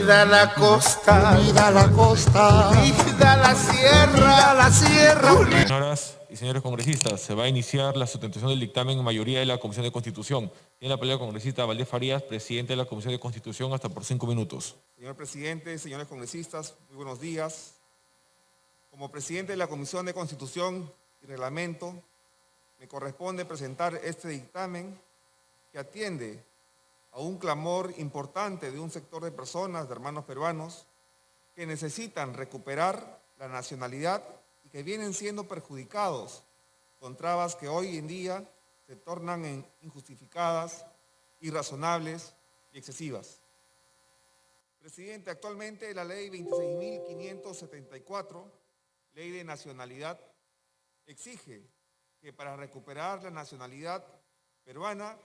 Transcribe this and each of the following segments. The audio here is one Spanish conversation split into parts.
Vida la costa, vida la costa, vida la sierra, vida la sierra. Señoras y señores congresistas, se va a iniciar la sustentación del dictamen en mayoría de la Comisión de Constitución. Tiene la palabra el congresista Valdés Farías, presidente de la Comisión de Constitución, hasta por 5 minutos. Señor presidente, señores congresistas, muy buenos días. Como presidente de la Comisión de Constitución y Reglamento, me corresponde presentar este dictamen que atiende a un clamor importante de un sector de personas, de hermanos peruanos, que necesitan recuperar la nacionalidad y que vienen siendo perjudicados con trabas que hoy en día se tornan injustificadas, irrazonables y excesivas. Presidente, actualmente la ley 26.574, ley de nacionalidad, exige que para recuperar la nacionalidad peruana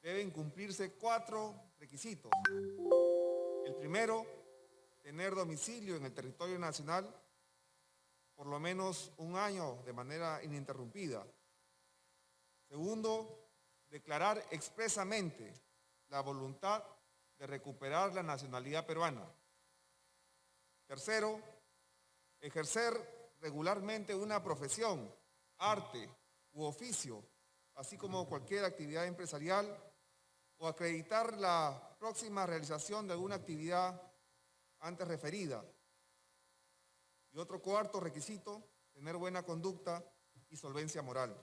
deben cumplirse 4 requisitos. El primero, tener domicilio en el territorio nacional por lo menos 1 año de manera ininterrumpida. Segundo, declarar expresamente la voluntad de recuperar la nacionalidad peruana. Tercero, ejercer regularmente una profesión, arte u oficio, así como cualquier actividad empresarial, o acreditar la próxima realización de alguna actividad antes referida. Y otro cuarto requisito, tener buena conducta y solvencia moral.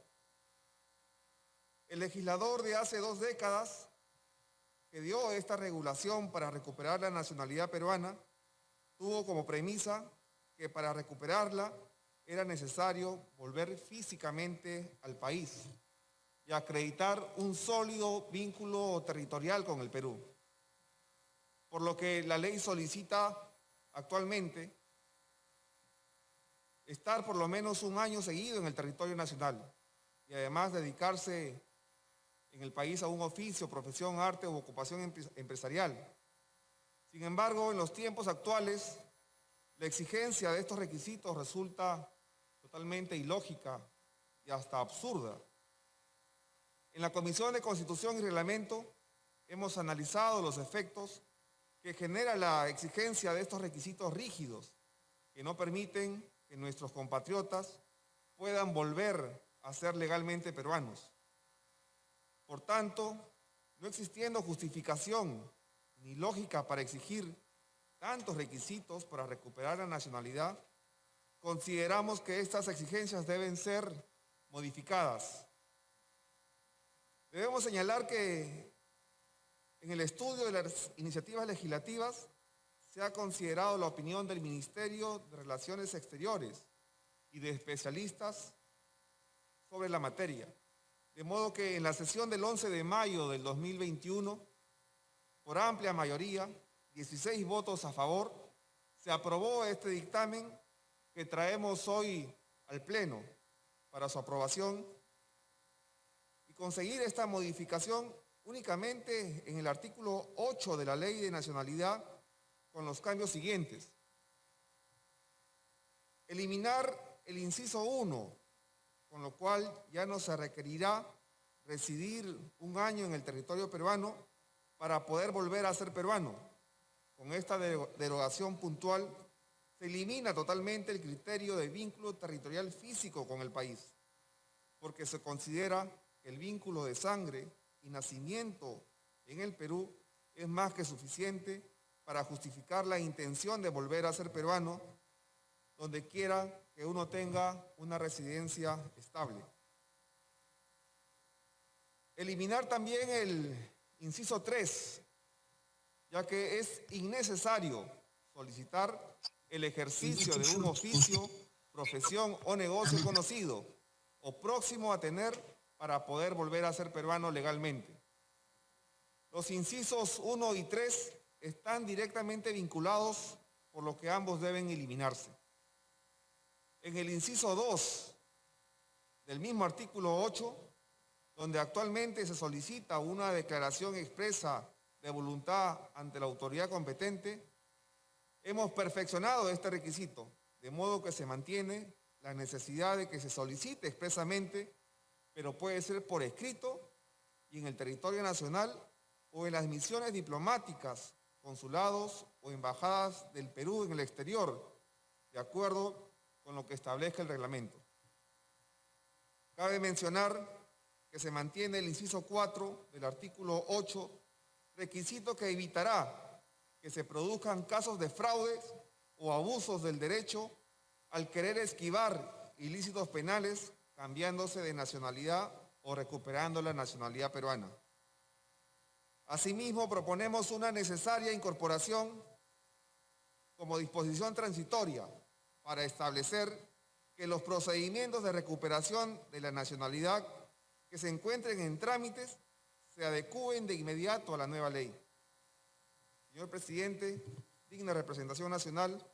El legislador de hace 2 décadas que dio esta regulación para recuperar la nacionalidad peruana tuvo como premisa que para recuperarla era necesario volver físicamente al país y acreditar un sólido vínculo territorial con el Perú. Por lo que la ley solicita actualmente estar por lo menos 1 año seguido en el territorio nacional y además dedicarse en el país a un oficio, profesión, arte u ocupación empresarial. Sin embargo, en los tiempos actuales, la exigencia de estos requisitos resulta totalmente ilógica y hasta absurda. En la Comisión de Constitución y Reglamento hemos analizado los efectos que genera la exigencia de estos requisitos rígidos que no permiten que nuestros compatriotas puedan volver a ser legalmente peruanos. Por tanto, no existiendo justificación ni lógica para exigir tantos requisitos para recuperar la nacionalidad, consideramos que estas exigencias deben ser modificadas. Debemos señalar que en el estudio de las iniciativas legislativas se ha considerado la opinión del Ministerio de Relaciones Exteriores y de especialistas sobre la materia. De modo que en la sesión del 11 de mayo del 2021, por amplia mayoría, 16 votos a favor, se aprobó este dictamen que traemos hoy al Pleno para su aprobación y conseguir esta modificación únicamente en el artículo 8 de la Ley de Nacionalidad con los cambios siguientes. Eliminar el inciso 1, con lo cual ya no se requerirá residir 1 año en el territorio peruano para poder volver a ser peruano. Con esta derogación puntual se elimina totalmente el criterio de vínculo territorial físico con el país, porque se considera que el vínculo de sangre y nacimiento en el Perú es más que suficiente para justificar la intención de volver a ser peruano donde quiera que uno tenga una residencia estable. Eliminar también el inciso 3, ya que es innecesario solicitar el ejercicio de un oficio, profesión o negocio conocido o próximo a tener para poder volver a ser peruano legalmente. Los incisos 1 y 3 están directamente vinculados, por lo que ambos deben eliminarse. En el inciso 2 del mismo artículo 8, donde actualmente se solicita una declaración expresa de voluntad ante la autoridad competente, hemos perfeccionado este requisito, de modo que se mantiene la necesidad de que se solicite expresamente, pero puede ser por escrito y en el territorio nacional o en las misiones diplomáticas consulados o embajadas del Perú en el exterior, de acuerdo con lo que establezca el reglamento. Cabe mencionar que se mantiene el inciso 4 del artículo 8, requisito que evitará que se produzcan casos de fraudes o abusos del derecho al querer esquivar ilícitos penales cambiándose de nacionalidad o recuperando la nacionalidad peruana. Asimismo, proponemos una necesaria incorporación como disposición transitoria para establecer que los procedimientos de recuperación de la nacionalidad que se encuentren en trámites se adecúen de inmediato a la nueva ley. Señor presidente, digna representación nacional,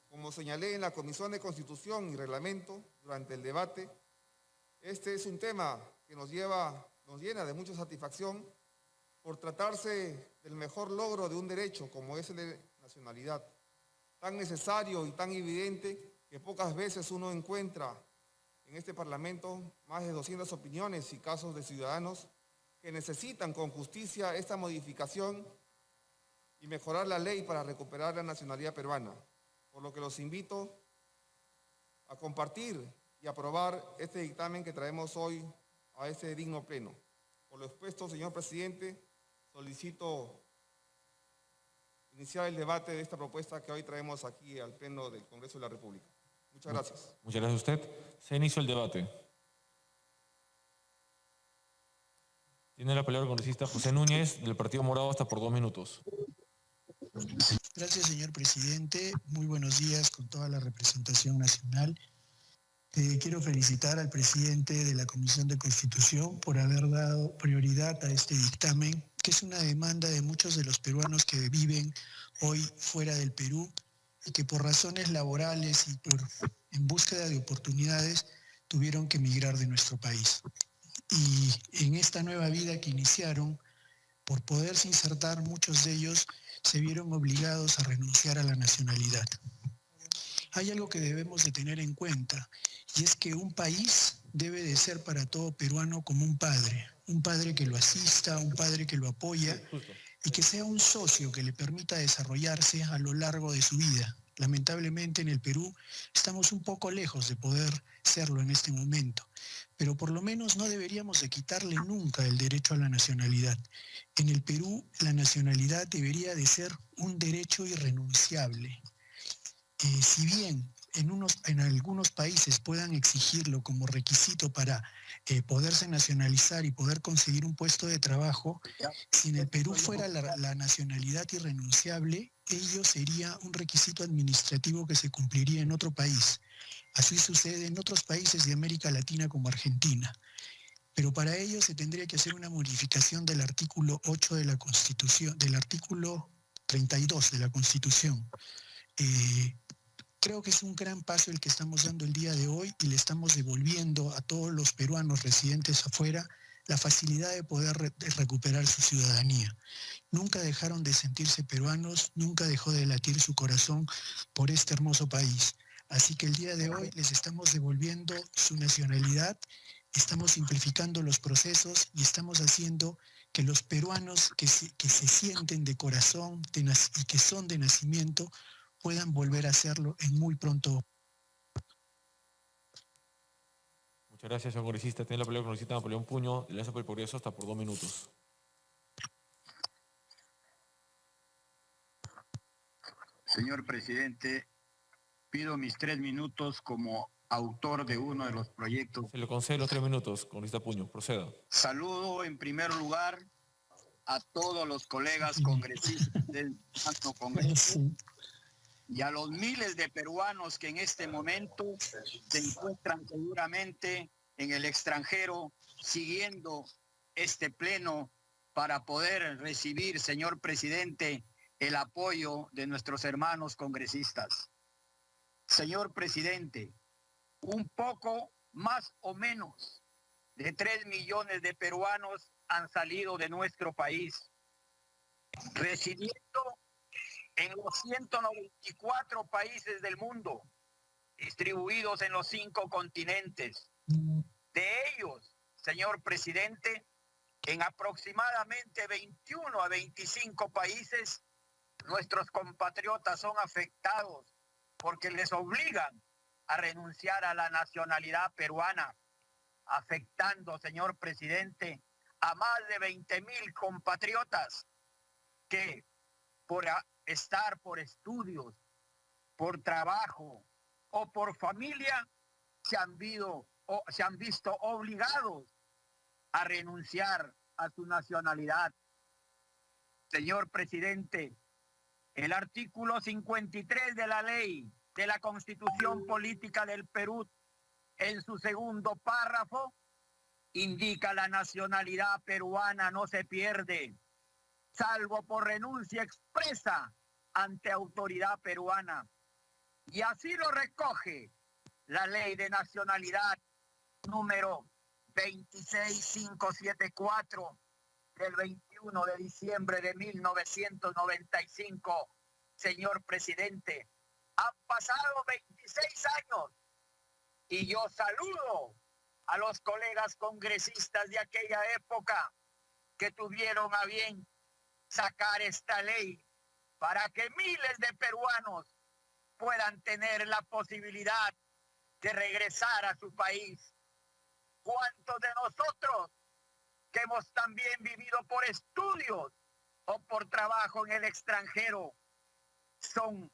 como señalé en la Comisión de Constitución y Reglamento durante el debate, este es un tema que nos llena de mucha satisfacción por tratarse del mejor logro de un derecho como es el de nacionalidad, tan necesario y tan evidente que pocas veces uno encuentra en este Parlamento más de 200 opiniones y casos de ciudadanos que necesitan con justicia esta modificación y mejorar la ley para recuperar la nacionalidad peruana, por lo que los invito a compartir y aprobar este dictamen que traemos hoy a este digno pleno. Por lo expuesto, señor presidente, solicito iniciar el debate de esta propuesta que hoy traemos aquí al Pleno del Congreso de la República. Muchas gracias. Muchas gracias a usted. Se inició el debate. Tiene la palabra el congresista José Núñez, del Partido Morado, hasta por 2 minutos. Gracias, señor presidente. Muy buenos días con toda la representación nacional. Quiero felicitar al presidente de la Comisión de Constitución por haber dado prioridad a este dictamen, que es una demanda de muchos de los peruanos que viven hoy fuera del Perú y que por razones laborales y en búsqueda de oportunidades tuvieron que emigrar de nuestro país. Y en esta nueva vida que iniciaron, por poderse insertar, muchos de ellos se vieron obligados a renunciar a la nacionalidad. Hay algo que debemos de tener en cuenta, y es que un país debe de ser para todo peruano como un padre que lo asista, un padre que lo apoya y que sea un socio que le permita desarrollarse a lo largo de su vida. Lamentablemente en el Perú estamos un poco lejos de poder serlo en este momento, pero por lo menos no deberíamos de quitarle nunca el derecho a la nacionalidad. En el Perú la nacionalidad debería de ser un derecho irrenunciable. Si bien en algunos países puedan exigirlo como requisito para poderse nacionalizar y poder conseguir un puesto de trabajo, si en el Perú fuera la nacionalidad irrenunciable, ello sería un requisito administrativo que se cumpliría en otro país. Así sucede en otros países de América Latina como Argentina. Pero para ello se tendría que hacer una modificación del artículo 8 de la Constitución, del artículo 32 de la Constitución. Creo que es un gran paso el que estamos dando el día de hoy y le estamos devolviendo a todos los peruanos residentes afuera la facilidad de poder recuperar su ciudadanía. Nunca dejaron de sentirse peruanos, nunca dejó de latir su corazón por este hermoso país. Así que el día de hoy les estamos devolviendo su nacionalidad, estamos simplificando los procesos y estamos haciendo que los peruanos que se sienten de corazón y que son de nacimiento puedan volver a hacerlo en muy pronto. Muchas gracias, señor congresista. Tiene la palabra el congresista Napoleón Puño, de Alianza por el Progreso, hasta por 2 minutos. Señor presidente, pido mis 3 minutos como autor de uno de los proyectos. Se le concede los 3 minutos, congresista Puño. Proceda. Saludo en primer lugar a todos los colegas congresistas del Congreso y a los miles de peruanos que en este momento se encuentran seguramente en el extranjero siguiendo este pleno para poder recibir, señor presidente, el apoyo de nuestros hermanos congresistas. Señor presidente, un poco más o menos de 3 millones de peruanos han salido de nuestro país, residiendo en los 194 países del mundo, distribuidos en los 5 continentes. De ellos, señor presidente, en aproximadamente 21 a 25 países nuestros compatriotas son afectados porque les obligan a renunciar a la nacionalidad peruana, afectando, señor presidente, a más de 20,000 compatriotas que por estar por estudios, por trabajo o por familia se han visto obligados a renunciar a su nacionalidad. Señor presidente, el artículo 53 de la ley de la Constitución Política del Perú, en su segundo párrafo, indica: la nacionalidad peruana no se pierde, salvo por renuncia expresa ante autoridad peruana. Y así lo recoge la Ley de Nacionalidad número 26574 del 21 de diciembre de 1995. Señor presidente, han pasado 26 años y yo saludo a los colegas congresistas de aquella época que tuvieron a bien sacar esta ley para que miles de peruanos puedan tener la posibilidad de regresar a su país. ¿Cuántos de nosotros que hemos también vivido por estudios o por trabajo en el extranjero? Son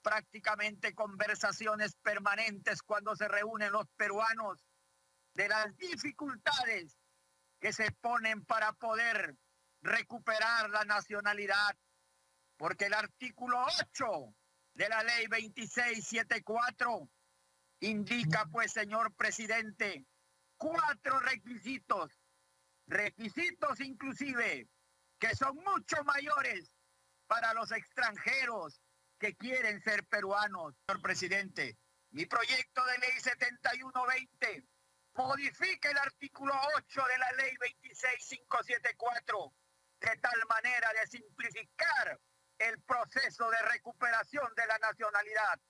prácticamente conversaciones permanentes cuando se reúnen los peruanos de las dificultades que se ponen para poder recuperar la nacionalidad, porque el artículo 8 de la ley 2674 indica, pues, señor presidente, 4 requisitos inclusive que son mucho mayores para los extranjeros que quieren ser peruanos. Señor presidente, mi proyecto de ley 7120 modifica el artículo 8 de la ley 26574 de tal manera de simplificar el proceso de recuperación de la nacionalidad.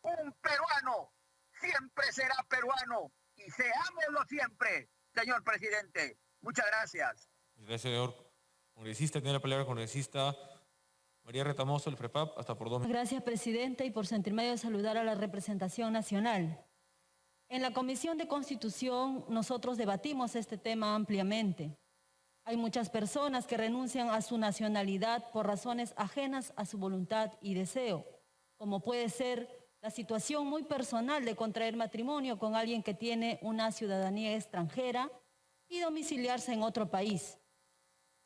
Un peruano siempre será peruano y seámoslo siempre, señor presidente. Muchas gracias. Gracias, señor congresista. Tiene la palabra el congresista María Retamoso, el FREPAP, hasta por 2 minutos. Gracias, presidente, y por su intermedio saludar a la representación nacional. En la Comisión de Constitución nosotros debatimos este tema ampliamente. Hay muchas personas que renuncian a su nacionalidad por razones ajenas a su voluntad y deseo, como puede ser la situación muy personal de contraer matrimonio con alguien que tiene una ciudadanía extranjera y domiciliarse en otro país,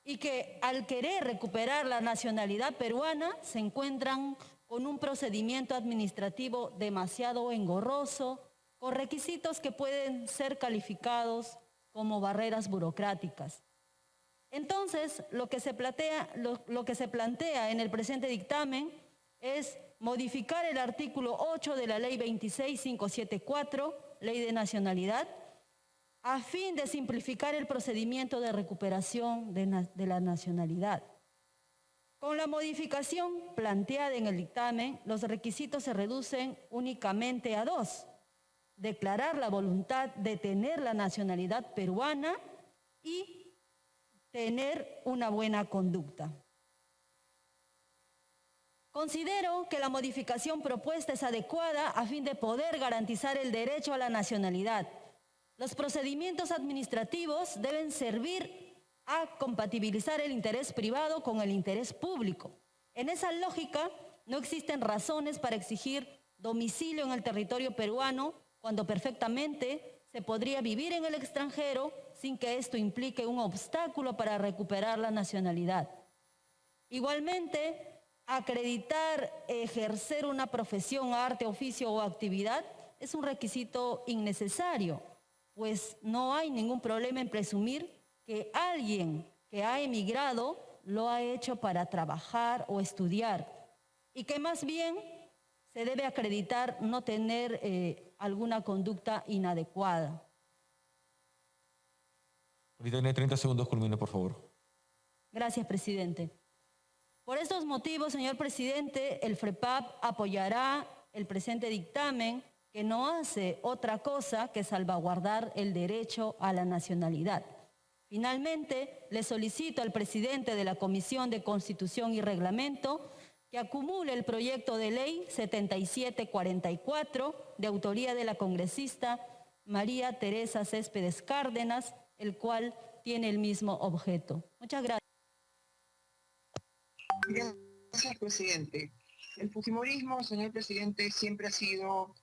y que al querer recuperar la nacionalidad peruana se encuentran con un procedimiento administrativo demasiado engorroso, con requisitos que pueden ser calificados como barreras burocráticas. Entonces, lo que se plantea en el presente dictamen es modificar el artículo 8 de la ley 26574, Ley de Nacionalidad, a fin de simplificar el procedimiento de recuperación de la nacionalidad. Con la modificación planteada en el dictamen, los requisitos se reducen únicamente a 2: declarar la voluntad de tener la nacionalidad peruana y tener una buena conducta. Considero que la modificación propuesta es adecuada a fin de poder garantizar el derecho a la nacionalidad. Los procedimientos administrativos deben servir a compatibilizar el interés privado con el interés público. En esa lógica, no existen razones para exigir domicilio en el territorio peruano cuando perfectamente se podría vivir en el extranjero sin que esto implique un obstáculo para recuperar la nacionalidad. Igualmente, acreditar ejercer una profesión, arte, oficio o actividad es un requisito innecesario, pues no hay ningún problema en presumir que alguien que ha emigrado lo ha hecho para trabajar o estudiar, y que más bien se debe acreditar no tener alguna conducta inadecuada. Ahorita tiene 30 segundos, culmine, por favor. Gracias, presidente. Por estos motivos, señor presidente, el FREPAP apoyará el presente dictamen, que no hace otra cosa que salvaguardar el derecho a la nacionalidad. Finalmente, le solicito al presidente de la Comisión de Constitución y Reglamento que acumule el proyecto de ley 7744 de autoría de la congresista María Teresa Céspedes Cárdenas, el cual tiene el mismo objeto. Muchas gracias. Gracias, presidente. El fujimorismo, señor presidente, siempre ha sabido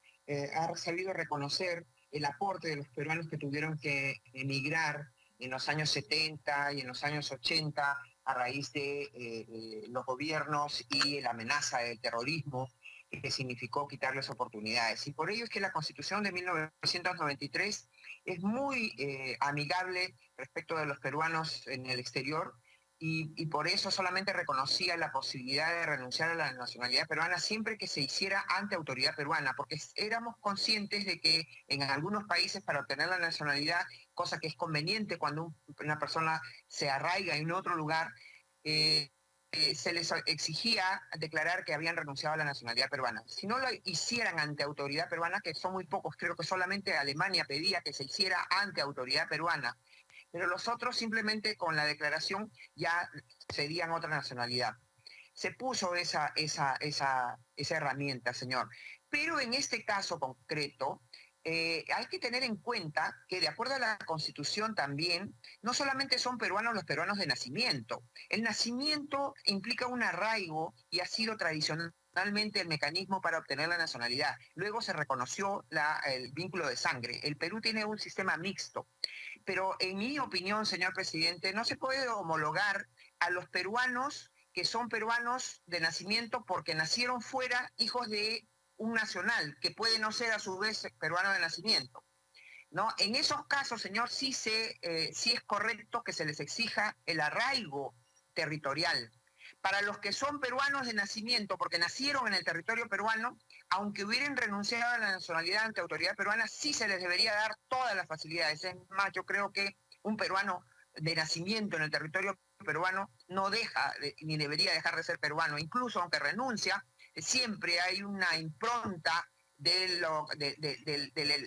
reconocer el aporte de los peruanos que tuvieron que emigrar en los años 70 y en los años 80 a raíz de los gobiernos y la amenaza del terrorismo que significó quitarles oportunidades. Y por ello es que la Constitución de 1993 es muy amigable respecto de los peruanos en el exterior y por eso solamente reconocía la posibilidad de renunciar a la nacionalidad peruana siempre que se hiciera ante autoridad peruana, porque éramos conscientes de que en algunos países para obtener la nacionalidad, cosa que es conveniente cuando una persona se arraiga en otro lugar, se les exigía declarar que habían renunciado a la nacionalidad peruana. Si no lo hicieran ante autoridad peruana, que son muy pocos, creo que solamente Alemania pedía que se hiciera ante autoridad peruana, pero los otros simplemente con la declaración ya cedían otra nacionalidad. Se puso esa herramienta, señor. Pero en este caso concreto, hay que tener en cuenta que de acuerdo a la Constitución también, no solamente son peruanos los peruanos de nacimiento. El nacimiento implica un arraigo y ha sido tradicionalmente el mecanismo para obtener la nacionalidad. Luego se reconoció el vínculo de sangre. El Perú tiene un sistema mixto. Pero en mi opinión, señor presidente, no se puede homologar a los peruanos que son peruanos de nacimiento porque nacieron fuera, hijos de un nacional, que puede no ser a su vez peruano de nacimiento, ¿no? En esos casos, señor, sí es correcto que se les exija el arraigo territorial. Para los que son peruanos de nacimiento, porque nacieron en el territorio peruano, aunque hubieran renunciado a la nacionalidad ante autoridad peruana, sí se les debería dar todas las facilidades. Es más, yo creo que un peruano de nacimiento en el territorio peruano no deja ni debería dejar de ser peruano. Incluso aunque renuncia, siempre hay una impronta del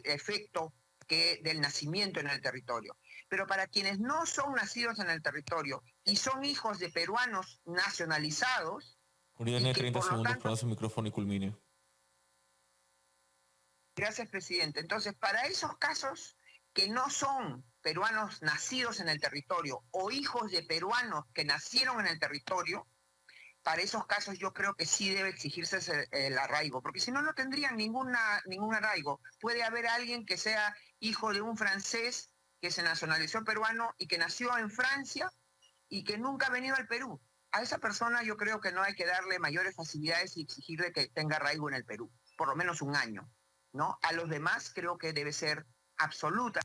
efecto del nacimiento en el territorio. Pero para quienes no son nacidos en el territorio y son hijos de peruanos nacionalizados... Tiene 30 segundos para su micrófono y culmine. Gracias, presidente. Entonces, para esos casos que no son peruanos nacidos en el territorio o hijos de peruanos que nacieron en el territorio, para esos casos yo creo que sí debe exigirse el arraigo, porque si no, no tendrían ningún arraigo. Puede haber alguien que sea hijo de un francés que se nacionalizó peruano y que nació en Francia y que nunca ha venido al Perú. A esa persona yo creo que no hay que darle mayores facilidades y exigirle que tenga arraigo en el Perú, por lo menos un año, ¿no? A los demás creo que debe ser absoluta.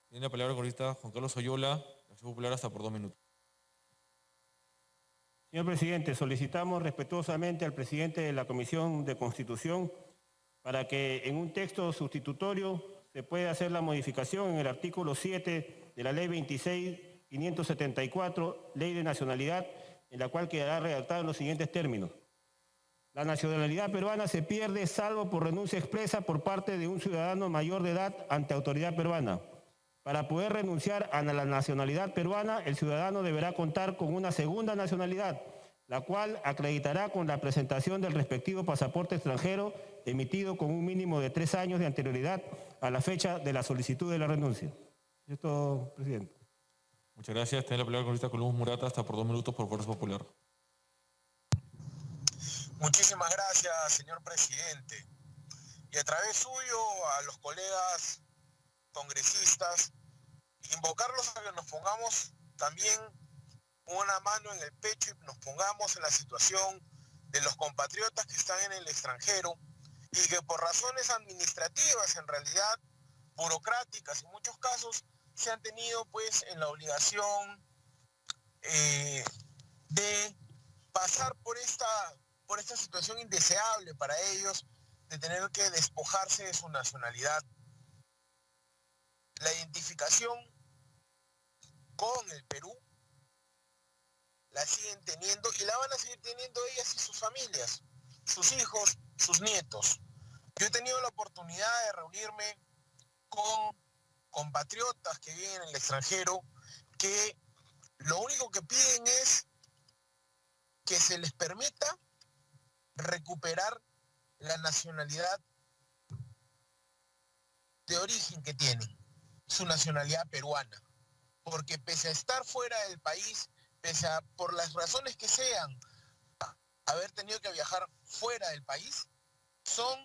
Tiene la palabra el congresista Juan Carlos Oyola, de Acción Popular, hasta por 2 minutos. Señor presidente, solicitamos respetuosamente al presidente de la Comisión de Constitución para que en un texto sustitutorio se pueda hacer la modificación en el artículo 7 de la Ley 26.574, Ley de Nacionalidad, en la cual quedará redactado en los siguientes términos. La nacionalidad peruana se pierde salvo por renuncia expresa por parte de un ciudadano mayor de edad ante autoridad peruana. Para poder renunciar a la nacionalidad peruana, el ciudadano deberá contar con una segunda nacionalidad, la cual acreditará con la presentación del respectivo pasaporte extranjero emitido con un mínimo de 3 años de anterioridad a la fecha de la solicitud de la renuncia. Esto, presidente. Muchas gracias. Tiene la palabra el congresista Columbus Murata, hasta por 2 minutos por Fuerza Popular. Muchísimas gracias, señor presidente. Y a través suyo, a los colegas congresistas, invocarlos a que nos pongamos también una mano en el pecho y nos pongamos en la situación de los compatriotas que están en el extranjero y que por razones administrativas, en realidad burocráticas en muchos casos, se han tenido pues en la obligación de pasar por esta situación indeseable para ellos, de tener que despojarse de su nacionalidad. La identificación con el Perú la siguen teniendo y la van a seguir teniendo ellas y sus familias, sus hijos, sus nietos. Yo he tenido la oportunidad de reunirme con compatriotas que viven en el extranjero que lo único que piden es que se les permita nacionalidad de origen que tienen, su nacionalidad peruana. Porque pese a estar fuera del país, pese a, por las razones que sean, haber tenido que viajar fuera del país, son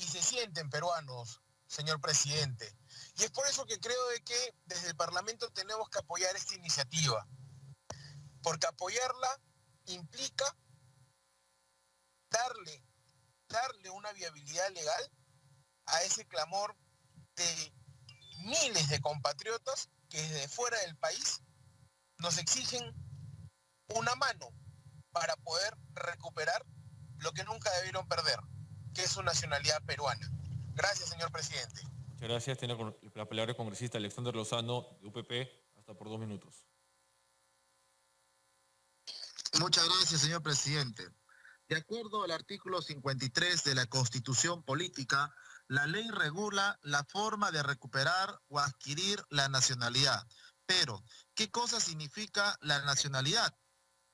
y se sienten peruanos, señor presidente. Y es por eso que creo de que desde el Parlamento tenemos que apoyar esta iniciativa. Porque apoyarla implica darle una viabilidad legal a ese clamor de miles de compatriotas que desde fuera del país nos exigen una mano para poder recuperar lo que nunca debieron perder, que es su nacionalidad peruana. Gracias, señor presidente. Muchas gracias. Tiene la palabra el congresista Alexander Lozano, de UPP, hasta por 2 minutos. Muchas gracias, señor presidente. De acuerdo al artículo 53 de la Constitución Política, la ley regula la forma de recuperar o adquirir la nacionalidad. Pero, ¿qué cosa significa la nacionalidad?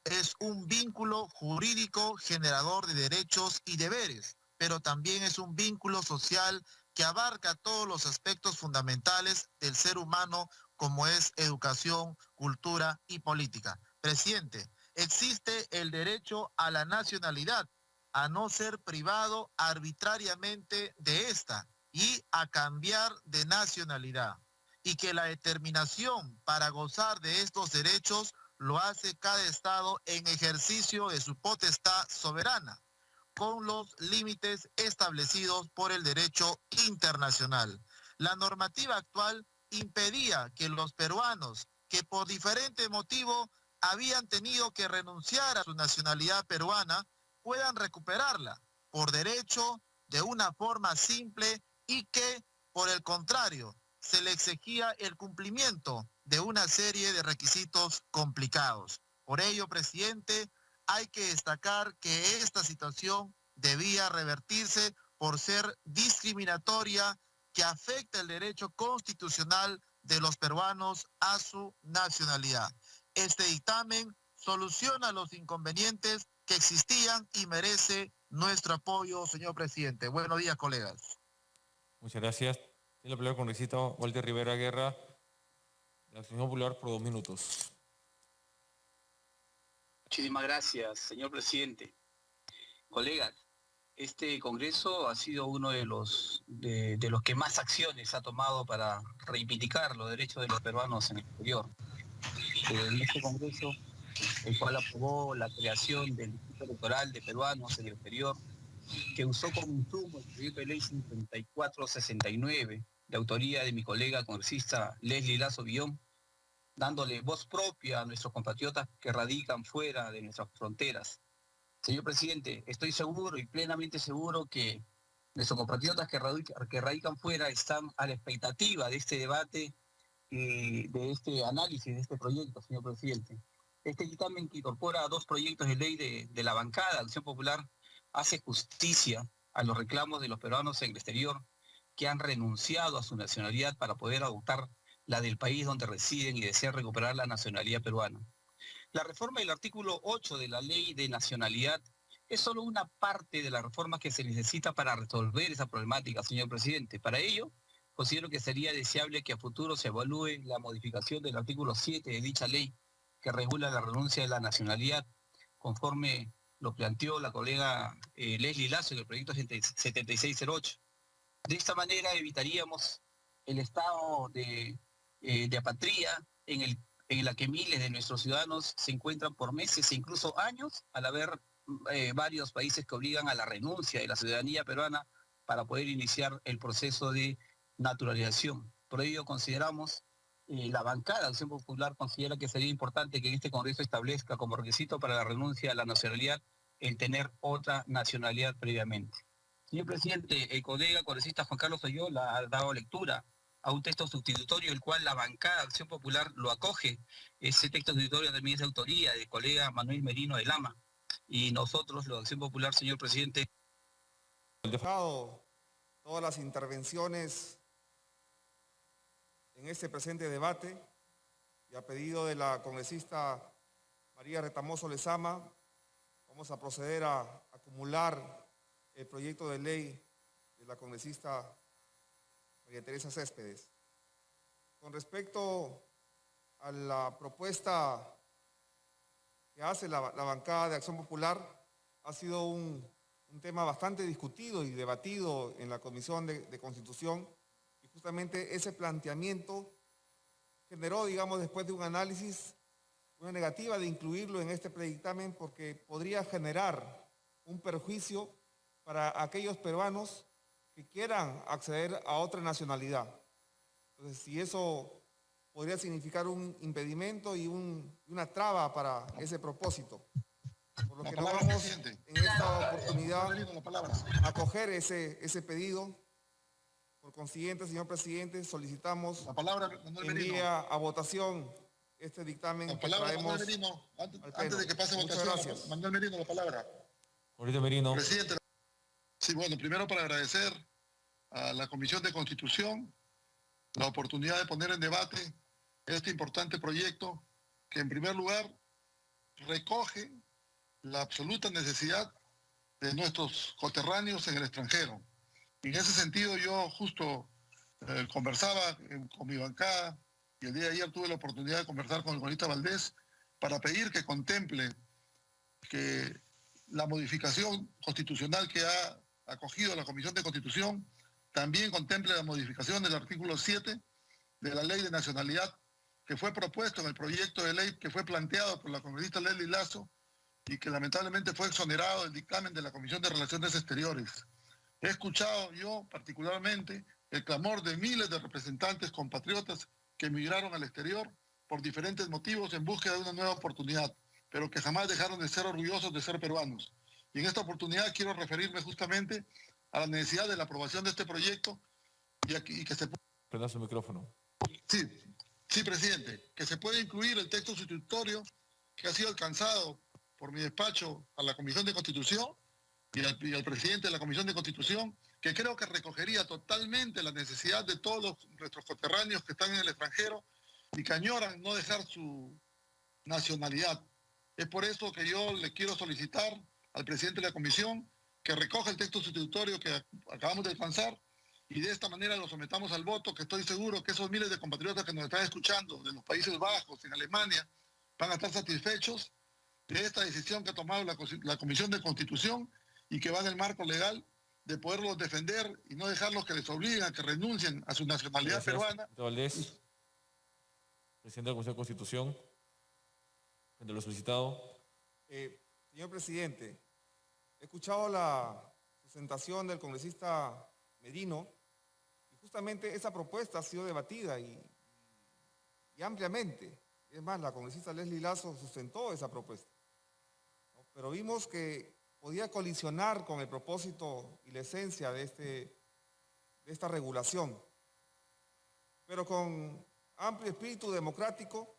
Es un vínculo jurídico generador de derechos y deberes, pero también es un vínculo social que abarca todos los aspectos fundamentales del ser humano, como es educación, cultura y política. Presidente, existe el derecho a la nacionalidad, a no ser privado arbitrariamente de esta y a cambiar de nacionalidad. Y que la determinación para gozar de estos derechos lo hace cada Estado en ejercicio de su potestad soberana, con los límites establecidos por el derecho internacional. La normativa actual impedía que los peruanos que por diferente motivo habían tenido que renunciar a su nacionalidad peruana puedan recuperarla por derecho de una forma simple y que, por el contrario, se le exigía el cumplimiento de una serie de requisitos complicados. Por ello, presidente, hay que destacar que esta situación debía revertirse por ser discriminatoria, que afecta el derecho constitucional de los peruanos a su nacionalidad. Este dictamen soluciona los inconvenientes que existían y merece nuestro apoyo, señor presidente. Buenos días, colegas. Muchas gracias. Tiene la palabra el congresista Walter Rivera Guerra, de la Acción Popular, por 2 minutos. Muchísimas gracias, señor presidente. Colegas, este Congreso ha sido uno de los que más acciones ha tomado para reivindicar los derechos de los peruanos en el exterior. En este Congreso, el cual aprobó la creación del Instituto Electoral de Peruanos en el exterior, que usó como insumo el proyecto de ley 5469, de autoría de mi colega congresista Leslie Lazo Villón, dándole voz propia a nuestros compatriotas que radican fuera de nuestras fronteras. Señor presidente, estoy seguro y plenamente seguro que nuestros compatriotas que radican fuera están a la expectativa de este debate y de este análisis de este proyecto, señor presidente. Este dictamen, que incorpora 2 proyectos de ley de la bancada Acción Popular, hace justicia a los reclamos de los peruanos en el exterior que han renunciado a su nacionalidad para poder adoptar la del país donde residen y desean recuperar la nacionalidad peruana. La reforma del artículo 8 de la Ley de Nacionalidad es solo una parte de la reforma que se necesita para resolver esa problemática, señor presidente. Para ello, considero que sería deseable que a futuro se evalúe la modificación del artículo 7 de dicha ley, que regula la renuncia de la nacionalidad, conforme lo planteó la colega Leslie Lazo en el proyecto 7608. De esta manera evitaríamos el estado de apatría en la que miles de nuestros ciudadanos se encuentran por meses e incluso años, al haber varios países que obligan a la renuncia de la ciudadanía peruana para poder iniciar el proceso de naturalización. Por ello consideramos, la bancada de Acción Popular considera que sería importante que en este Congreso establezca como requisito para la renuncia a la nacionalidad el tener otra nacionalidad previamente. Señor presidente, el colega congresista Juan Carlos Oyola ha dado lectura a un texto sustitutorio, el cual la bancada de Acción Popular lo acoge. Ese texto sustitutorio también es de autoría del colega Manuel Merino de Lama. Y nosotros, los de Acción Popular, señor presidente... Todas las intervenciones en este presente debate, y a pedido de la congresista María Retamoso Lezama, vamos a proceder a acumular el proyecto de ley de la congresista María Teresa Céspedes. Con respecto a la propuesta que hace la bancada de Acción Popular, ha sido un tema bastante discutido y debatido en la Comisión de Constitución, y justamente ese planteamiento generó, digamos, después de un análisis, una negativa de incluirlo en este predictamen porque podría generar un perjuicio para aquellos peruanos que quieran acceder a otra nacionalidad. Entonces, si eso podría significar un impedimento y una traba para ese propósito. Por lo que no vamos en esta oportunidad a acoger ese pedido. Por consiguiente, señor presidente, solicitamos envíe a votación este dictamen que traemos. Antes de que pase votación, gracias. Manuel Merino, la palabra. Mauricio Merino. Presidente. Sí, bueno, primero para agradecer a la Comisión de Constitución la oportunidad de poner en debate este importante proyecto que en primer lugar recoge la absoluta necesidad de nuestros coterráneos en el extranjero. Y en ese sentido yo justo conversaba con mi bancada y el día de ayer tuve la oportunidad de conversar con el congresista Valdés para pedir que contemple que la modificación constitucional que ha acogido la Comisión de Constitución también contemple la modificación del artículo 7 de la Ley de Nacionalidad que fue propuesto en el proyecto de ley que fue planteado por la congresista Leslie Lazo y que lamentablemente fue exonerado del dictamen de la Comisión de Relaciones Exteriores. He escuchado yo particularmente el clamor de miles de representantes compatriotas que emigraron al exterior por diferentes motivos en búsqueda de una nueva oportunidad, pero que jamás dejaron de ser orgullosos de ser peruanos. Y en esta oportunidad quiero referirme justamente a la necesidad de la aprobación de este proyecto y que se... Prenda su micrófono. Sí, presidente, que se puede incluir el texto sustitutorio que ha sido alcanzado por mi despacho a la Comisión de Constitución y al presidente de la Comisión de Constitución, que creo que recogería totalmente la necesidad de todos nuestros coterráneos que están en el extranjero y que añoran no dejar su nacionalidad. Es por eso que yo le quiero solicitar al presidente de la Comisión que recoja el texto sustitutorio que acabamos de alcanzar y de esta manera lo sometamos al voto, que estoy seguro que esos miles de compatriotas que nos están escuchando de los Países Bajos, en Alemania, van a estar satisfechos de esta decisión que ha tomado la Comisión de Constitución y que va en el marco legal de poderlos defender y no dejarlos que les obliguen a que renuncien a su nacionalidad peruana. Valdés, presidente de la Comisión de Constitución, de lo solicitado. Señor presidente, he escuchado la presentación del congresista Merino y justamente esa propuesta ha sido debatida y ampliamente. Es más, la congresista Leslie Lazo sustentó esa propuesta, ¿no? Pero vimos que podía colisionar con el propósito y la esencia de esta regulación. Pero con amplio espíritu democrático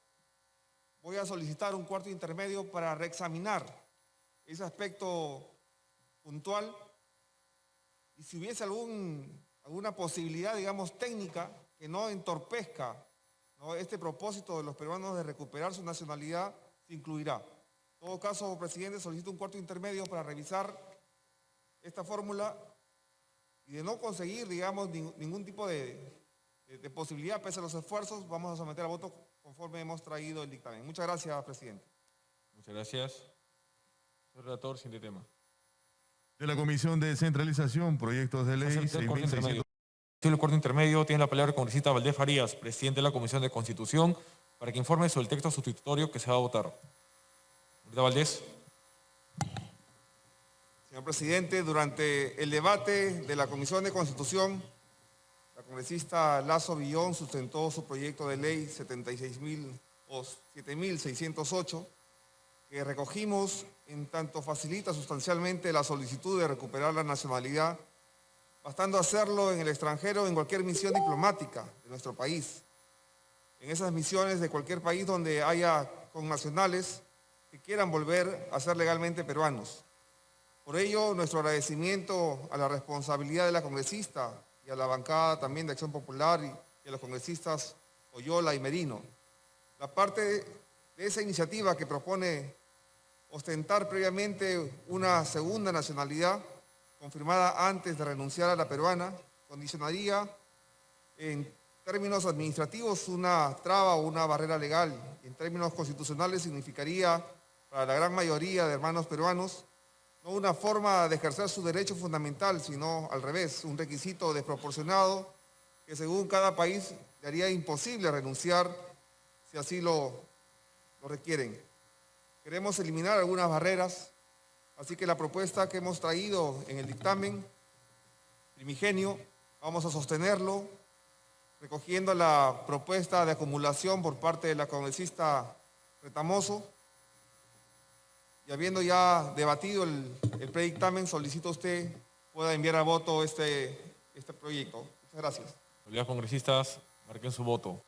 voy a solicitar un cuarto intermedio para reexaminar ese aspecto puntual y si hubiese alguna posibilidad, digamos, técnica que no entorpezca, ¿no?, este propósito de los peruanos de recuperar su nacionalidad, se incluirá. En todo caso, presidente, solicito un cuarto intermedio para revisar esta fórmula y de no conseguir, digamos, ningún tipo de posibilidad, pese a los esfuerzos, vamos a someter a voto conforme hemos traído el dictamen. Muchas gracias, presidente. Muchas gracias. Señor relator, siguiente tema. De la Comisión de Descentralización, proyectos de ley 6.600. El cuarto intermedio tiene la palabra el congresista Valdés Farías, presidente de la Comisión de Constitución, para que informe sobre el texto sustitutorio que se va a votar. Señor Valdés. Señor presidente, durante el debate de la Comisión de Constitución, la congresista Lazo Villón sustentó su proyecto de ley 7608, que recogimos en tanto facilita sustancialmente la solicitud de recuperar la nacionalidad, bastando hacerlo en el extranjero en cualquier misión diplomática de nuestro país. En esas misiones de cualquier país donde haya connacionales que quieran volver a ser legalmente peruanos. Por ello, nuestro agradecimiento a la responsabilidad de la congresista y a la bancada también de Acción Popular y a los congresistas Oyola y Merino. La parte de esa iniciativa que propone ostentar previamente una segunda nacionalidad confirmada antes de renunciar a la peruana, condicionaría en términos administrativos una traba o una barrera legal. En términos constitucionales significaría para la gran mayoría de hermanos peruanos no una forma de ejercer su derecho fundamental, sino al revés, un requisito desproporcionado que según cada país le haría imposible renunciar si así lo requieren. Queremos eliminar algunas barreras, así que la propuesta que hemos traído en el dictamen primigenio, vamos a sostenerlo, recogiendo la propuesta de acumulación por parte de la congresista Retamoso, y habiendo ya debatido el predictamen, solicito a usted pueda enviar a voto este proyecto. Muchas gracias. Colegas congresistas, marquen su voto.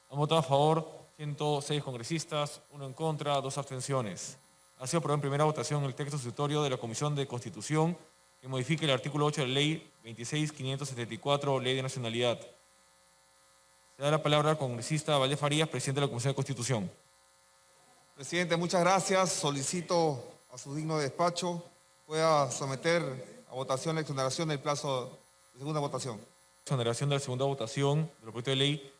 Han votado a favor 106 congresistas, 1 en contra, 2 abstenciones. Ha sido aprobado en primera votación el texto sustitutorio de la Comisión de Constitución que modifique el artículo 8 de la Ley 26.574, Ley de Nacionalidad. Se da la palabra al congresista Valdés Farías, presidente de la Comisión de Constitución. Presidente, muchas gracias. Solicito a su digno despacho pueda someter a votación la exoneración del plazo de segunda votación. Exoneración de la segunda votación del proyecto de ley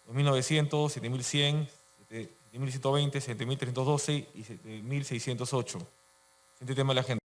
2900, 7100, 7120, 7312 y 7608. Siguiente tema de la agenda.